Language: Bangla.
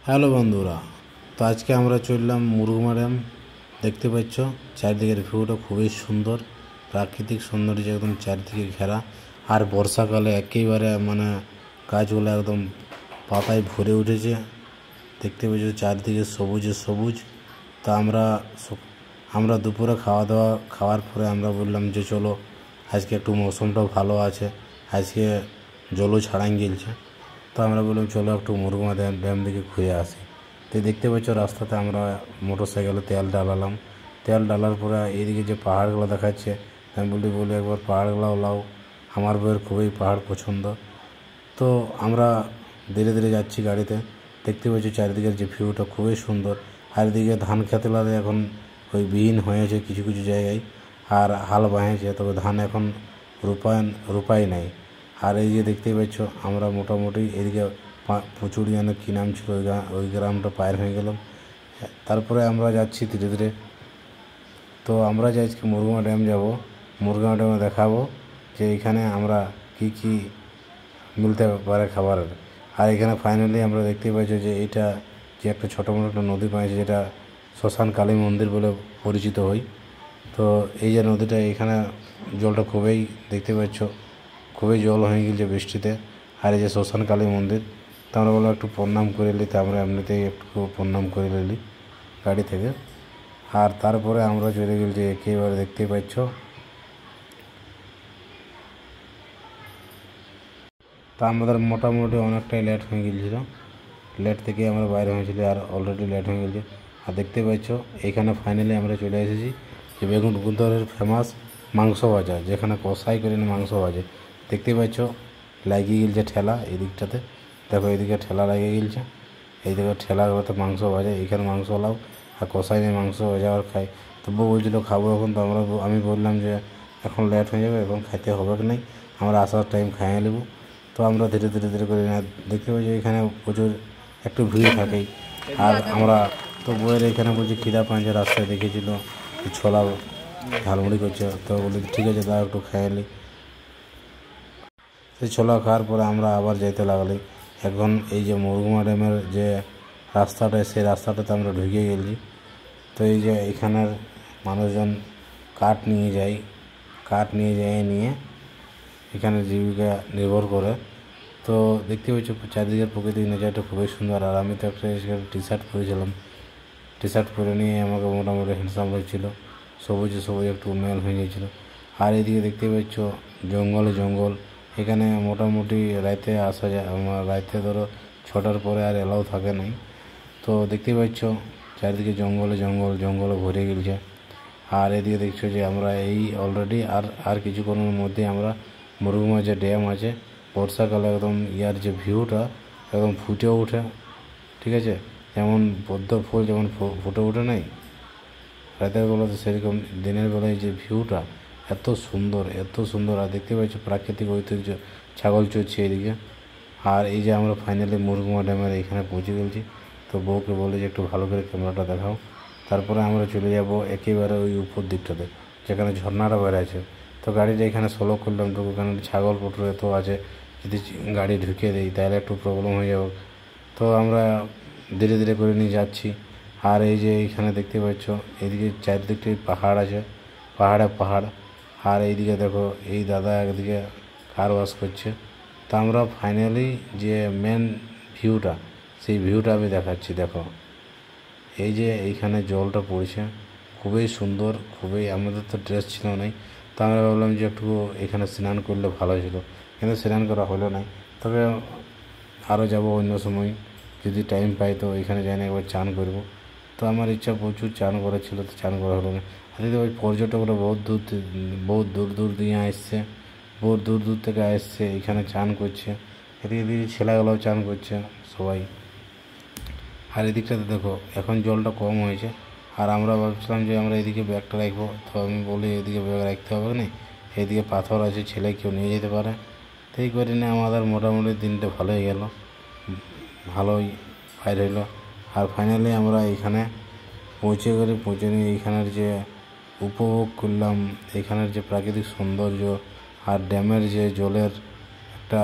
হ্যালো বন্ধুরা, তো আজকে আমরা চললাম মুরুগুমা ড্যাম। দেখতে পাচ্ছ চারিদিকের ভিউটা খুবই সুন্দর, প্রাকৃতিক সৌন্দর্য একদম চারিদিকে ঘেরা। আর বর্ষাকালে একেবারে গাছগুলো একদম পাতায় ভরে উঠেছে। দেখতে পাচ্ছ চারিদিকে সবুজে সবুজ। তা আমরা দুপুরে খাওয়ার পরে আমরা বললাম যে চলো আজকে একটু মৌসুমটাও ভালো আছে, আজকে জলও ছাড়াই গেলছে। তো আমরা বললাম চলো একটু মুরুগুমা ড্যাম দিকে ঘুরে আসি। তো দেখতে পাচ্ছ রাস্তাতে আমরা মোটর সাইকেলে তেল ডালালাম। তেল ডালার পরে এইদিকে যে পাহাড়গুলো দেখাচ্ছে, আমি বলি একবার পাহাড়গুলো লাও। আমার বইয়ের খুবই পাহাড় পছন্দ। তো আমরা ধীরে ধীরে যাচ্ছি গাড়িতে। দেখতে পাচ্ছি চারিদিকের যে ভিউটা খুবই সুন্দর। আর এদিকে ধান খেতলাতে এখন ওই বিহীন হয়েছে কিছু কিছু জায়গায়, আর হাল বাঁধেছে, তবে ধান এখন রূপায় নাই। আর এই যে দেখতেই পাচ্ছ আমরা মোটামুটি এদিকে পুচুড়িয়ানো কী নাম ছিল ওই গ্রামটা পার হয়ে গেলাম। তারপরে আমরা যাচ্ছি ধীরে ধীরে। তো আমরা যে আজকে মুরুগুমা ড্যাম যাব, মুরুগুমা ড্যামে দেখাবো যে এখানে আমরা কি মিলতে পারে খাবারের। আর এখানে ফাইনালি আমরা দেখতে পাচ্ছি যে এটা যে একটা ছোটো মোটো একটা নদী পাইছে, যেটা শ্মশান কালী মন্দির বলে পরিচিত হয়। তো এই যে নদীটা, এখানে জলটা খুবই দেখতে পাচ্ছ খুবই জল হয়ে গেছে বৃষ্টিতে। আর এই যে শ্মশান কালী মন্দির, তো আমরা বললাম একটু প্রণাম করে নিই। তো আমরা এমনিতেই একটু প্রণাম করে নিলি গাড়ি থেকে। আর তারপরে আমরা চলে গেছি একেবারে দেখতেই পাচ্ছ। তা আমাদের মোটামুটি অনেকটাই লেট হয়ে গিয়েছিল, লেট থেকে আমরা বাইরে হয়েছিল আর অলরেডি লেট হয়ে গেছে। আর দেখতে পাচ্ছ এইখানে ফাইনালি আমরা চলে এসেছি যে বেগুনগুন্তরের ফেমাস মাংস ভাজা, যেখানে কষাই করে মাংস ভাজে। দেখতে পাচ্ছ লাগিয়ে গেলছে ঠেলা এই দিকটাতে, দেখো এইদিকে ঠেলা লাগিয়ে গেলছে, এইদিকে ঠেলাগুলোতে মাংস ভাজে। এইখানে মাংস লাও আর কষাই নিয়ে মাংস ভাজা আর খাই। তবু বলছিল খাবো এখন। তো আমি বললাম যে এখন লেট হয়ে যাবে, এখন খাইতে হবে কি নাই, আমরা আসার টাইম খাইয়ে নেবো। তো আমরা ধীরে ধীরে ধীরে করে দেখতে পাচ্ছি এখানে প্রচুর একটু ভিড় থাকেই। আর আমরা তো বইয়ের এখানে বলছি খিদা পাঁচের রাস্তায় দেখেছিল ছোলা ঝালমুড়ি করছে। তো বলি ঠিক আছে দাও একটু খেয়ে নিই। সেই ছোলা খাওয়ার পরে আমরা আবার যেতে লাগলি। এখন এই যে মুরুগুমা ড্যামের যে রাস্তাটা, সেই রাস্তাটাতে আমরা ঢুকে গেছি। তো এই যে এখানের মানুষজন কাঠ নিয়ে যায় এখানে জীবিকা নির্ভর করে। তো দেখতে পাচ্ছ চারিদিকের প্রকৃতিক নেচারটা খুবই সুন্দর। আর আমি তো একটা টি শার্ট পরেছিলাম, টি শার্ট পরে নিয়ে আমাকে মোটামুটি হ্যান্ডসাম লাগছিল, সবুজে একটু মেল হয়ে গিয়েছিলো। আর এদিকে দেখতে পাচ্ছ জঙ্গল। এখানে মোটামুটি রাতে আসা যায়, রাতে ধরো 6টার পরে আর এলাও থাকে নাই। তো দেখতে পাচ্ছ চারিদিকে জঙ্গলে ভরে গেছে। আর এদিকে দেখছো যে আমরা এই অলরেডি আর কিছুক্ষণের মধ্যে আমরা মুরুগুমা যে ড্যাম আছে, বর্ষাকালে একদম ইয়ার যে ভিউটা একদম ফুটে ওঠে। ঠিক আছে, যেমন পদ্ম ফুল যেমন ফুটে ওঠে নাই রাতের বেলাতে, সেরকম দিনের বেলায় যে ভিউটা এত সুন্দর। আর দেখতে পাচ্ছি প্রাকৃতিক ঐতিহ্য, ছাগল চড়ছে এদিকে। আর এই যে আমরা ফাইনালি মুরুগুমা ড্যামের এইখানে পৌঁছে গেছি। তো বউকে বলে যে একটু ভালো করে ক্যামেরাটা দেখাও। তারপরে আমরা চলে যাব একেবারে ওই উপর দিকটাতে যেখানে ঝর্ণাটা বেড়াচ্ছে। তো গাড়িটা এখানে স্লো করলাম, তো ওখানে ছাগল পটর এত আছে, যদি গাড়ি ঢুকে দেই তাহলে একটু প্রবলেম হয়ে যাবে। তো আমরা ধীরে ধীরে করে নিয়ে যাচ্ছি। আর এই যে এইখানে দেখতে পাচ্ছ এইদিকে চারিদিকটাই পাহাড় আছে, পাহাড়। আর এইদিকে দেখো এই দাদা একদিকে কার ওয়াশ করছে। তো আমরা ফাইনালি যে মেন ভিউটা, সেই ভিউটা আমি দেখাচ্ছি। দেখো এই যে এইখানে জলটা পড়ছে খুবই সুন্দর, আমাদের তো ড্রেস ছিল নাই। তো আমরা ভাবলাম যে একটু এখানে স্নান করলে ভালো ছিল, কিন্তু স্নান করা হলো না। তবে আরও যাব অন্য সময়, যদি টাইম পাই তো এখানে যাই না একবার চান করব। তো আমার ইচ্ছা প্রচুর চান করার ছিল, তো চান করা হলো না। আর ওই পর্যটকরা বহুত দূর দিয়ে আসছে, বহুত দূর থেকে আসছে এখানে চান করছে। এদিকে ছেলেগুলোও চান করছে সবাই। আর এদিকটাতে দেখো এখন জলটা কম হয়েছে। আর আমরা ভাবছিলাম যে আমরা এদিকে ব্যাগটা রাখবো, তো আমি বলি এদিকে ব্যাগ রাখতে হবে না, এইদিকে পাথর আছে, ছেলে কেউ নিয়ে যেতে পারে। তো এই করে নিয়ে আমাদের মোটামুটি দিনটা ভালোই গেল, ভালোই ফাইর হইলো। আর ফাইনালি আমরা এইখানে পৌঁছে নিয়ে এইখানের যে উপভোগ করলাম, এইখানের যে প্রাকৃতিক সৌন্দর্য আর ড্যামের যে জলের একটা